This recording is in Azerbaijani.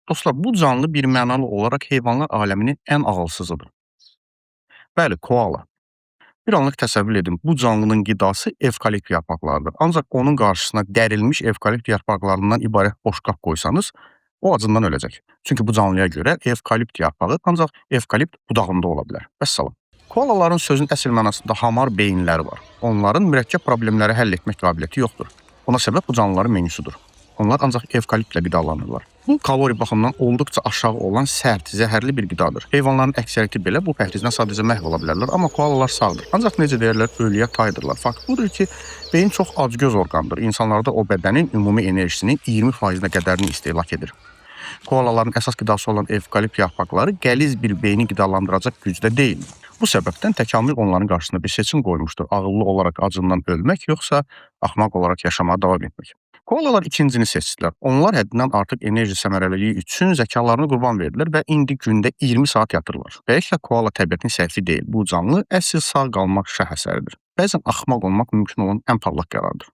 Dostlar, bu canlı bir mənalı olaraq heyvanlar aləminin ən ağılsızıdır. Bəli, koala. Bir anlıq təsəvvür edin, bu canlının qidası evkalipt yarpaqlarıdır. Ancaq onun qarşısına dərilmiş evkalipt yarpaqlarından ibarət boş qab qoysanız, o acından öləcək. Çünki bu canlıya görə evkalipt yarpağı ancaq evkalipt budağında ola bilər. Vəssalam. Koalaların sözün əsl mənasında hamar beyinləri var. Onların mürəkkəb problemləri həll etmək qabiliyyəti yoxdur. Buna səbəb bu canlıların menüsüdür. Onlar ancaq evkaliptlə qidalanırlar. Bu, kalori baxımından olduqca aşağı olan sərt, zəhərli bir qidadır. Heyvanların əksəriyyəti belə bu pəhrizdən sadəcə məhv ola bilərlər, amma koalalar sağdır. Ancaq necə deyərlər, ölüyə taydırlar. Fakt budur ki, beyin çox acgöz orqandır. İnsanlarda o bədənin ümumi enerjisinin 20%-nə qədərini istehlak edir. Koalaların əsas qidası olan evkalipt yarpaqları qəliz bir beyni qidalandıracaq gücdə deyil. Bu səbəbdən təkamül onların qarşısına bir seçim qoymuşdur. Ağıllı olaraq acından ölmək, yoxsa axmaq olaraq yaşamağa davam etmək. Koalalar ikincini seçdilər. Onlar həddindən artıq enerji səmərəliliyi üçün zəkalarını qurban verdilər və indi gündə 20 saat yatırlar. Beləliklə, koala təbiətin səhvi deyil. Bu canlı əsl sağ qalmaq şah əsəridir. Bəzən axmaq olmaq mümkün olan ən parlaq qərardır.